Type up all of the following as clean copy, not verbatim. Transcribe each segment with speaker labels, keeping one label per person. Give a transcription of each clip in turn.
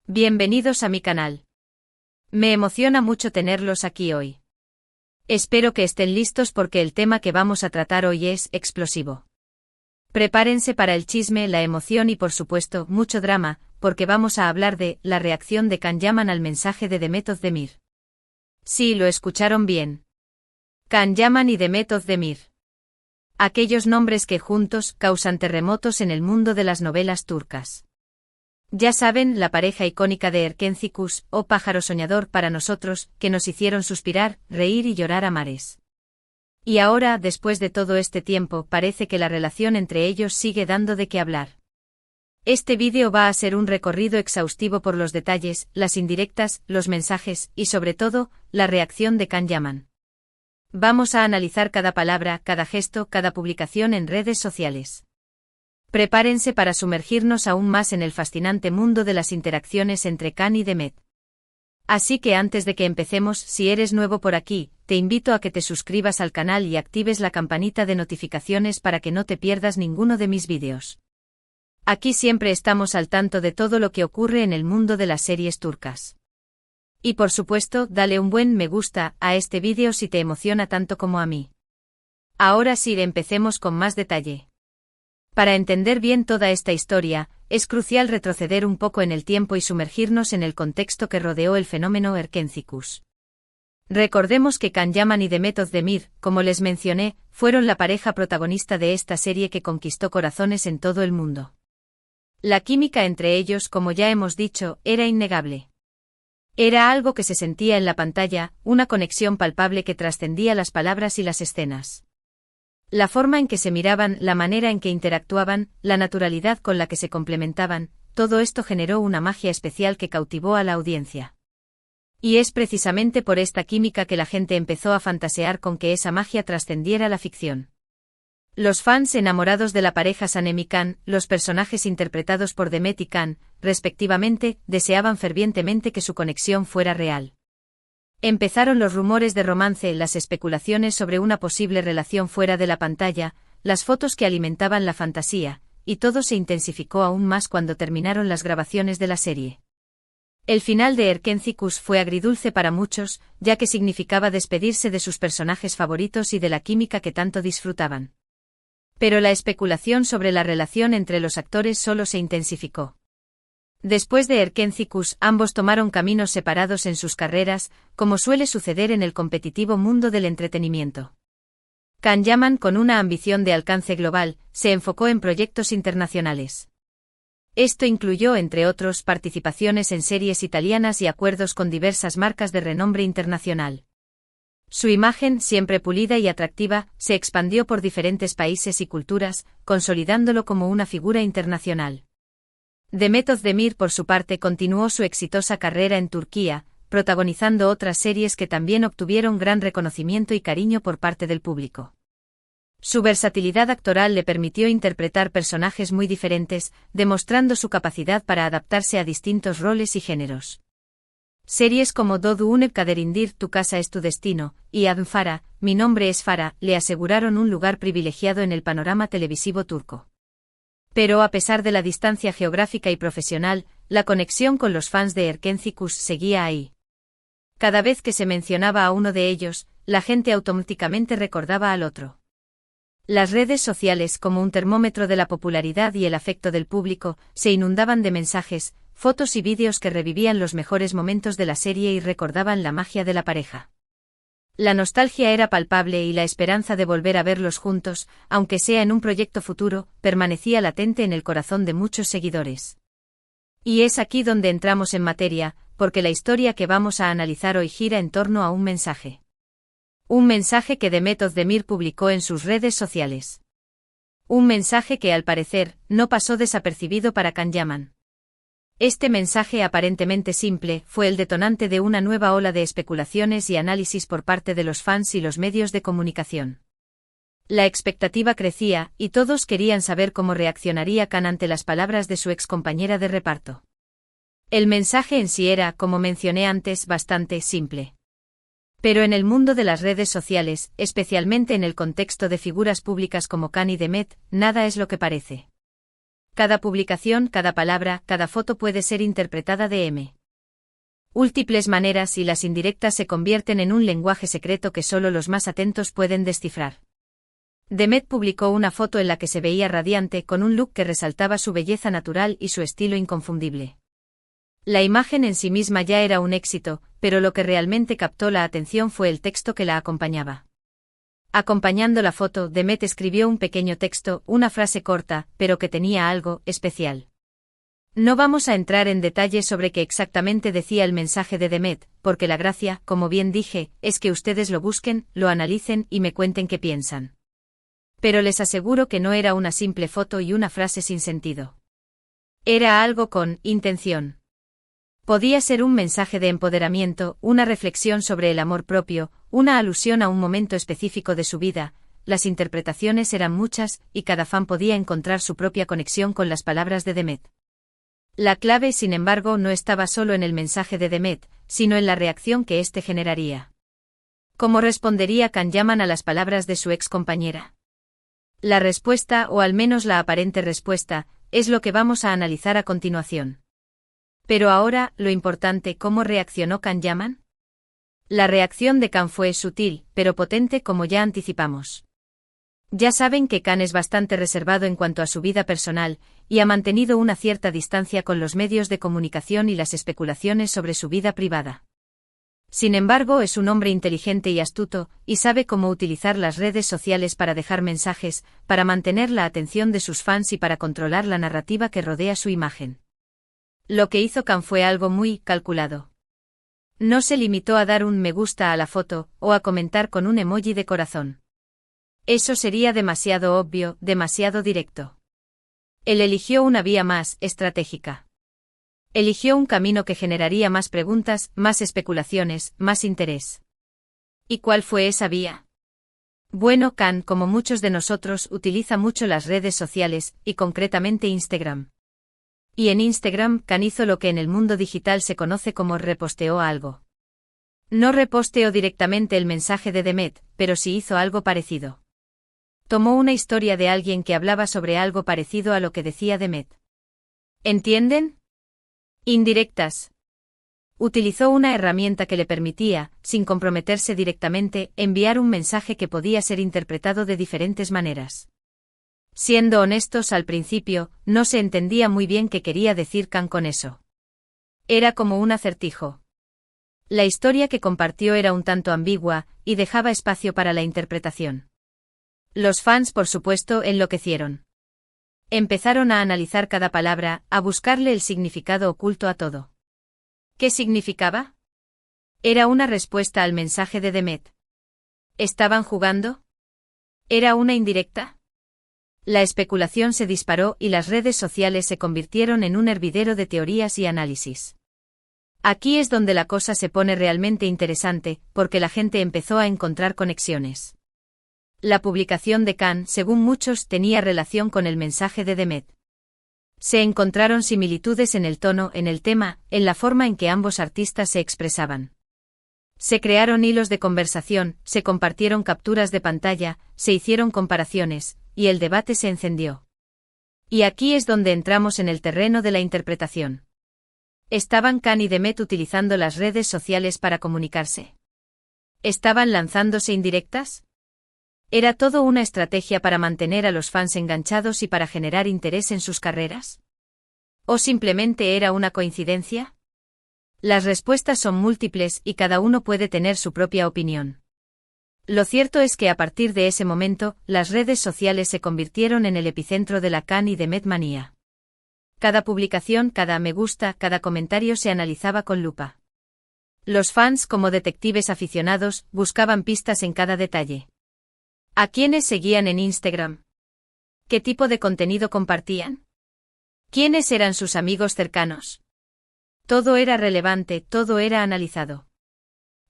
Speaker 1: Bienvenidos a mi canal. Me emociona mucho tenerlos aquí hoy. Espero que estén listos porque el tema que vamos a tratar hoy es explosivo. Prepárense para el chisme, la emoción y por supuesto mucho drama, porque vamos a hablar de la reacción de Can Yaman al mensaje de Demet Özdemir. Sí, lo escucharon bien. Can Yaman y Demet Özdemir. Aquellos nombres que juntos causan terremotos en el mundo de las novelas turcas. Ya saben, la pareja icónica de Erkencikus, o pájaro soñador para nosotros, que nos hicieron suspirar, reír y llorar a mares. Y ahora, después de todo este tiempo, parece que la relación entre ellos sigue dando de qué hablar. Este vídeo va a ser un recorrido exhaustivo por los detalles, las indirectas, los mensajes, y sobre todo, la reacción de Can Yaman. Vamos a analizar cada palabra, cada gesto, cada publicación en redes sociales. Prepárense para sumergirnos aún más en el fascinante mundo de las interacciones entre Can y Demet. Así que antes de que empecemos, si eres nuevo por aquí, te invito a que te suscribas al canal y actives la campanita de notificaciones para que no te pierdas ninguno de mis vídeos. Aquí siempre estamos al tanto de todo lo que ocurre en el mundo de las series turcas. Y por supuesto, dale un buen me gusta a este vídeo si te emociona tanto como a mí. Ahora sí, empecemos con más detalle. Para entender bien toda esta historia, es crucial retroceder un poco en el tiempo y sumergirnos en el contexto que rodeó el fenómeno Erkencikus. Recordemos que Can Yaman y Demet Özdemir, como les mencioné, fueron la pareja protagonista de esta serie que conquistó corazones en todo el mundo. La química entre ellos, como ya hemos dicho, era innegable. Era algo que se sentía en la pantalla, una conexión palpable que trascendía las palabras y las escenas. La forma en que se miraban, la manera en que interactuaban, la naturalidad con la que se complementaban, todo esto generó una magia especial que cautivó a la audiencia. Y es precisamente por esta química que la gente empezó a fantasear con que esa magia trascendiera la ficción. Los fans enamorados de la pareja Sanem y Can, los personajes interpretados por Demet y Can, respectivamente, deseaban fervientemente que su conexión fuera real. Empezaron los rumores de romance, las especulaciones sobre una posible relación fuera de la pantalla, las fotos que alimentaban la fantasía, y todo se intensificó aún más cuando terminaron las grabaciones de la serie. El final de Erkencikus fue agridulce para muchos, ya que significaba despedirse de sus personajes favoritos y de la química que tanto disfrutaban. Pero la especulación sobre la relación entre los actores solo se intensificó. Después de Erkencikus, ambos tomaron caminos separados en sus carreras, como suele suceder en el competitivo mundo del entretenimiento. Can Yaman, con una ambición de alcance global, se enfocó en proyectos internacionales. Esto incluyó, entre otros, participaciones en series italianas y acuerdos con diversas marcas de renombre internacional. Su imagen, siempre pulida y atractiva, se expandió por diferentes países y culturas, consolidándolo como una figura internacional. Demet Özdemir, por su parte, continuó su exitosa carrera en Turquía, protagonizando otras series que también obtuvieron gran reconocimiento y cariño por parte del público. Su versatilidad actoral le permitió interpretar personajes muy diferentes, demostrando su capacidad para adaptarse a distintos roles y géneros. Series como Doğu Une Kaderindir, Tu casa es tu destino, y Adım Farah, Mi nombre es Farah, le aseguraron un lugar privilegiado en el panorama televisivo turco. Pero a pesar de la distancia geográfica y profesional, la conexión con los fans de Erkencikus seguía ahí. Cada vez que se mencionaba a uno de ellos, la gente automáticamente recordaba al otro. Las redes sociales, como un termómetro de la popularidad y el afecto del público, se inundaban de mensajes, fotos y vídeos que revivían los mejores momentos de la serie y recordaban la magia de la pareja. La nostalgia era palpable y la esperanza de volver a verlos juntos, aunque sea en un proyecto futuro, permanecía latente en el corazón de muchos seguidores. Y es aquí donde entramos en materia, porque la historia que vamos a analizar hoy gira en torno a un mensaje. Un mensaje que Demet Özdemir publicó en sus redes sociales. Un mensaje que, al parecer, no pasó desapercibido para Can Yaman. Este mensaje aparentemente simple fue el detonante de una nueva ola de especulaciones y análisis por parte de los fans y los medios de comunicación. La expectativa crecía, y todos querían saber cómo reaccionaría Can ante las palabras de su excompañera de reparto. El mensaje en sí era, como mencioné antes, bastante simple. Pero en el mundo de las redes sociales, especialmente en el contexto de figuras públicas como Can y Demet, nada es lo que parece. Cada publicación, cada palabra, cada foto puede ser interpretada de múltiples maneras y las indirectas se convierten en un lenguaje secreto que solo los más atentos pueden descifrar. Demet publicó una foto en la que se veía radiante con un look que resaltaba su belleza natural y su estilo inconfundible. La imagen en sí misma ya era un éxito, pero lo que realmente captó la atención fue el texto que la acompañaba. Acompañando la foto, Demet escribió un pequeño texto, una frase corta, pero que tenía algo especial. No vamos a entrar en detalles sobre qué exactamente decía el mensaje de Demet, porque la gracia, como bien dije, es que ustedes lo busquen, lo analicen y me cuenten qué piensan. Pero les aseguro que no era una simple foto y una frase sin sentido. Era algo con intención. Podía ser un mensaje de empoderamiento, una reflexión sobre el amor propio, una alusión a un momento específico de su vida. Las interpretaciones eran muchas, y cada fan podía encontrar su propia conexión con las palabras de Demet. La clave, sin embargo, no estaba solo en el mensaje de Demet, sino en la reacción que éste generaría. ¿Cómo respondería Can Yaman a las palabras de su ex compañera? La respuesta, o al menos la aparente respuesta, es lo que vamos a analizar a continuación. Pero ahora, lo importante, ¿cómo reaccionó Can Yaman? La reacción de Can fue sutil, pero potente como ya anticipamos. Ya saben que Can es bastante reservado en cuanto a su vida personal, y ha mantenido una cierta distancia con los medios de comunicación y las especulaciones sobre su vida privada. Sin embargo, es un hombre inteligente y astuto, y sabe cómo utilizar las redes sociales para dejar mensajes, para mantener la atención de sus fans y para controlar la narrativa que rodea su imagen. Lo que hizo Can fue algo muy calculado. No se limitó a dar un me gusta a la foto, o a comentar con un emoji de corazón. Eso sería demasiado obvio, demasiado directo. Él eligió una vía más estratégica. Eligió un camino que generaría más preguntas, más especulaciones, más interés. ¿Y cuál fue esa vía? Bueno, Can, como muchos de nosotros, utiliza mucho las redes sociales, y concretamente Instagram. Y en Instagram, Can hizo lo que en el mundo digital se conoce como reposteó algo. No reposteó directamente el mensaje de Demet, pero sí hizo algo parecido. Tomó una historia de alguien que hablaba sobre algo parecido a lo que decía Demet. ¿Entienden? Indirectas. Utilizó una herramienta que le permitía, sin comprometerse directamente, enviar un mensaje que podía ser interpretado de diferentes maneras. Siendo honestos, al principio, no se entendía muy bien qué quería decir Can con eso. Era como un acertijo. La historia que compartió era un tanto ambigua, y dejaba espacio para la interpretación. Los fans, por supuesto, enloquecieron. Empezaron a analizar cada palabra, a buscarle el significado oculto a todo. ¿Qué significaba? Era una respuesta al mensaje de Demet. ¿Estaban jugando? ¿Era una indirecta? La especulación se disparó y las redes sociales se convirtieron en un hervidero de teorías y análisis. Aquí es donde la cosa se pone realmente interesante, porque la gente empezó a encontrar conexiones. La publicación de Can, según muchos, tenía relación con el mensaje de Demet. Se encontraron similitudes en el tono, en el tema, en la forma en que ambos artistas se expresaban. Se crearon hilos de conversación, se compartieron capturas de pantalla, se hicieron comparaciones, y el debate se encendió. Y aquí es donde entramos en el terreno de la interpretación. ¿Estaban Can y Demet utilizando las redes sociales para comunicarse? ¿Estaban lanzándose indirectas? ¿Era todo una estrategia para mantener a los fans enganchados y para generar interés en sus carreras? ¿O simplemente era una coincidencia? Las respuestas son múltiples y cada uno puede tener su propia opinión. Lo cierto es que a partir de ese momento, las redes sociales se convirtieron en el epicentro de la Can y Demet manía. Cada publicación, cada me gusta, cada comentario se analizaba con lupa. Los fans, como detectives aficionados, buscaban pistas en cada detalle. ¿A quiénes seguían en Instagram? ¿Qué tipo de contenido compartían? ¿Quiénes eran sus amigos cercanos? Todo era relevante, todo era analizado.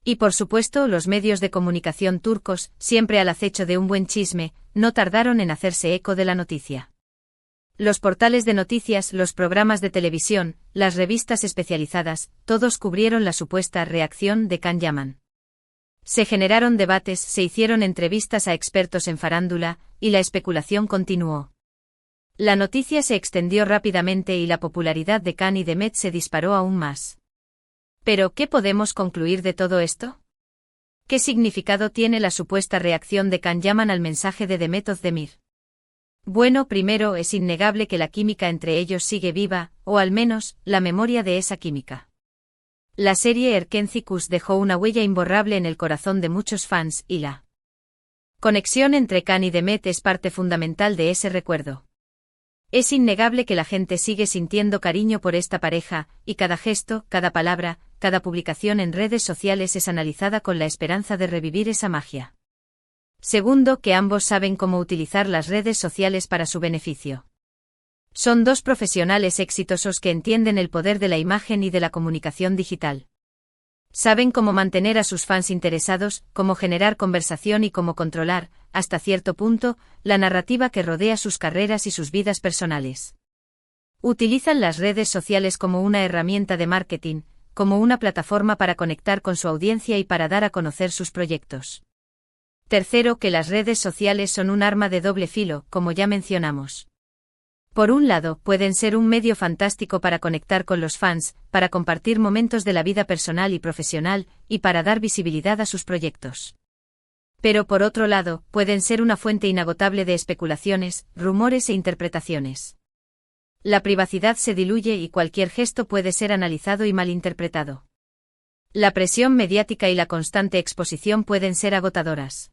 Speaker 1: Y por supuesto, los medios de comunicación turcos, siempre al acecho de un buen chisme, no tardaron en hacerse eco de la noticia. Los portales de noticias, los programas de televisión, las revistas especializadas, todos cubrieron la supuesta reacción de Can Yaman. Se generaron debates, se hicieron entrevistas a expertos en farándula, y la especulación continuó. La noticia se extendió rápidamente y la popularidad de Khan y Demet se disparó aún más. Pero, ¿qué podemos concluir de todo esto? ¿Qué significado tiene la supuesta reacción de Khan Yaman al mensaje de Demet Özdemir? Bueno, primero es innegable que la química entre ellos sigue viva, o al menos, la memoria de esa química. La serie Erkenci dejó una huella imborrable en el corazón de muchos fans, y la conexión entre Khan y Demet es parte fundamental de ese recuerdo. Es innegable que la gente sigue sintiendo cariño por esta pareja, y cada gesto, cada palabra, cada publicación en redes sociales es analizada con la esperanza de revivir esa magia. Segundo, que ambos saben cómo utilizar las redes sociales para su beneficio. Son dos profesionales exitosos que entienden el poder de la imagen y de la comunicación digital. Saben cómo mantener a sus fans interesados, cómo generar conversación y cómo controlar, hasta cierto punto, la narrativa que rodea sus carreras y sus vidas personales. Utilizan las redes sociales como una herramienta de marketing, como una plataforma para conectar con su audiencia y para dar a conocer sus proyectos. Tercero, que las redes sociales son un arma de doble filo, como ya mencionamos. Por un lado, pueden ser un medio fantástico para conectar con los fans, para compartir momentos de la vida personal y profesional, y para dar visibilidad a sus proyectos. Pero por otro lado, pueden ser una fuente inagotable de especulaciones, rumores e interpretaciones. La privacidad se diluye y cualquier gesto puede ser analizado y malinterpretado. La presión mediática y la constante exposición pueden ser agotadoras.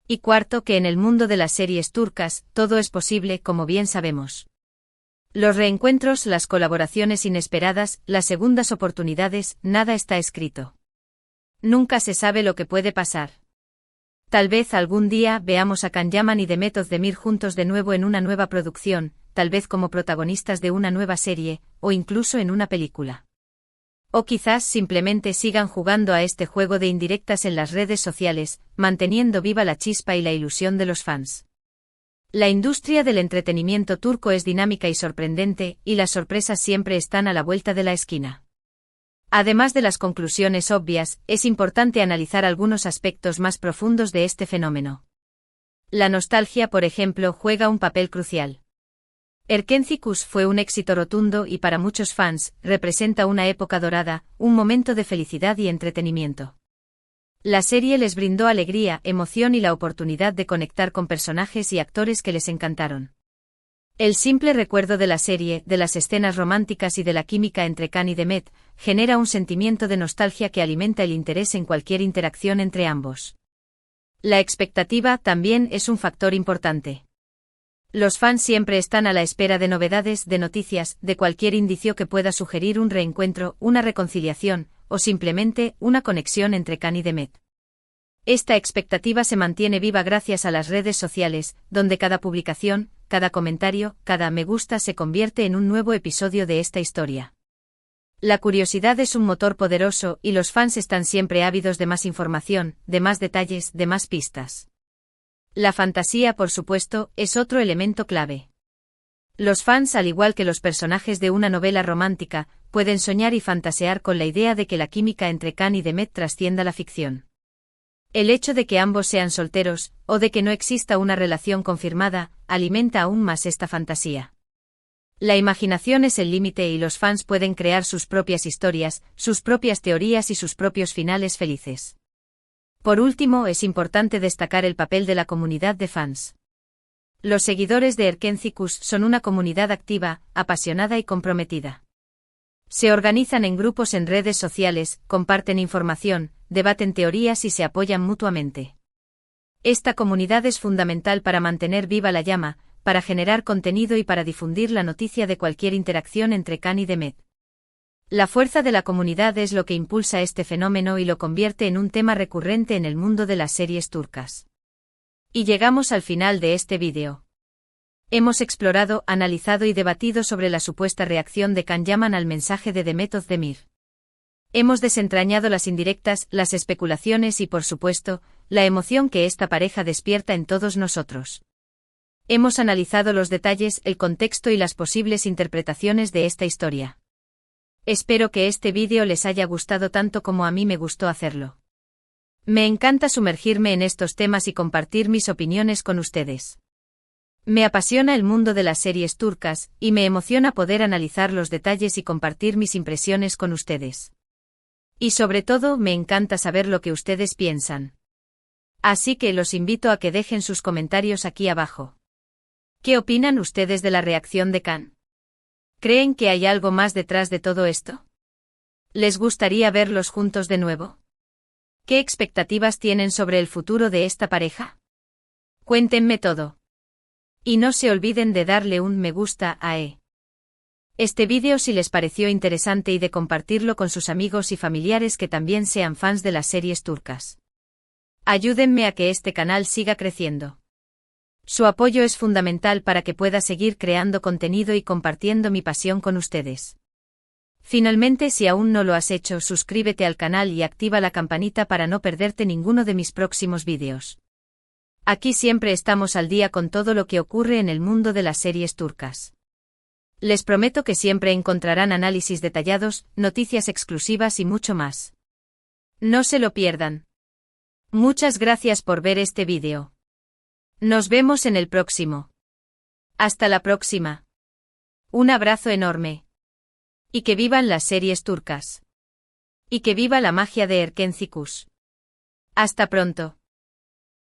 Speaker 1: Y cuarto, que en el mundo de las series turcas, todo es posible, como bien sabemos. Los reencuentros, las colaboraciones inesperadas, las segundas oportunidades, nada está escrito. Nunca se sabe lo que puede pasar. Tal vez algún día veamos a Khan Yaman y Demet Özdemir juntos de nuevo en una nueva producción, tal vez como protagonistas de una nueva serie, o incluso en una película. O quizás simplemente sigan jugando a este juego de indirectas en las redes sociales, manteniendo viva la chispa y la ilusión de los fans. La industria del entretenimiento turco es dinámica y sorprendente, y las sorpresas siempre están a la vuelta de la esquina. Además de las conclusiones obvias, es importante analizar algunos aspectos más profundos de este fenómeno. La nostalgia, por ejemplo, juega un papel crucial. Erkenci fue un éxito rotundo y para muchos fans, representa una época dorada, un momento de felicidad y entretenimiento. La serie les brindó alegría, emoción y la oportunidad de conectar con personajes y actores que les encantaron. El simple recuerdo de la serie, de las escenas románticas y de la química entre Khan y Demet, genera un sentimiento de nostalgia que alimenta el interés en cualquier interacción entre ambos. La expectativa también es un factor importante. Los fans siempre están a la espera de novedades, de noticias, de cualquier indicio que pueda sugerir un reencuentro, una reconciliación, o simplemente una conexión entre Khan y Demet. Esta expectativa se mantiene viva gracias a las redes sociales, donde cada publicación, cada comentario, cada me gusta se convierte en un nuevo episodio de esta historia. La curiosidad es un motor poderoso y los fans están siempre ávidos de más información, de más detalles, de más pistas. La fantasía, por supuesto, es otro elemento clave. Los fans, al igual que los personajes de una novela romántica, pueden soñar y fantasear con la idea de que la química entre Khan y Demet trascienda la ficción. El hecho de que ambos sean solteros, o de que no exista una relación confirmada, alimenta aún más esta fantasía. La imaginación es el límite y los fans pueden crear sus propias historias, sus propias teorías y sus propios finales felices. Por último, es importante destacar el papel de la comunidad de fans. Los seguidores de Erkenci son una comunidad activa, apasionada y comprometida. Se organizan en grupos en redes sociales, comparten información, debaten teorías y se apoyan mutuamente. Esta comunidad es fundamental para mantener viva la llama, para generar contenido y para difundir la noticia de cualquier interacción entre Khan y Demet. La fuerza de la comunidad es lo que impulsa este fenómeno y lo convierte en un tema recurrente en el mundo de las series turcas. Y llegamos al final de este vídeo. Hemos explorado, analizado y debatido sobre la supuesta reacción de Khan Yaman al mensaje de Demet Özdemir. Hemos desentrañado las indirectas, las especulaciones y, por supuesto, la emoción que esta pareja despierta en todos nosotros. Hemos analizado los detalles, el contexto y las posibles interpretaciones de esta historia. Espero que este vídeo les haya gustado tanto como a mí me gustó hacerlo. Me encanta sumergirme en estos temas y compartir mis opiniones con ustedes. Me apasiona el mundo de las series turcas, y me emociona poder analizar los detalles y compartir mis impresiones con ustedes. Y sobre todo, me encanta saber lo que ustedes piensan. Así que los invito a que dejen sus comentarios aquí abajo. ¿Qué opinan ustedes de la reacción de Khan? ¿Creen que hay algo más detrás de todo esto? ¿Les gustaría verlos juntos de nuevo? ¿Qué expectativas tienen sobre el futuro de esta pareja? Cuéntenme todo. Y no se olviden de darle un me gusta a este vídeo si les pareció interesante y de compartirlo con sus amigos y familiares que también sean fans de las series turcas. Ayúdenme a que este canal siga creciendo. Su apoyo es fundamental para que pueda seguir creando contenido y compartiendo mi pasión con ustedes. Finalmente, si aún no lo has hecho, suscríbete al canal y activa la campanita para no perderte ninguno de mis próximos vídeos. Aquí siempre estamos al día con todo lo que ocurre en el mundo de las series turcas. Les prometo que siempre encontrarán análisis detallados, noticias exclusivas y mucho más. No se lo pierdan. Muchas gracias por ver este vídeo. Nos vemos en el próximo. Hasta la próxima. Un abrazo enorme. Y que vivan las series turcas. Y que viva la magia de Erken Cikus. Hasta pronto.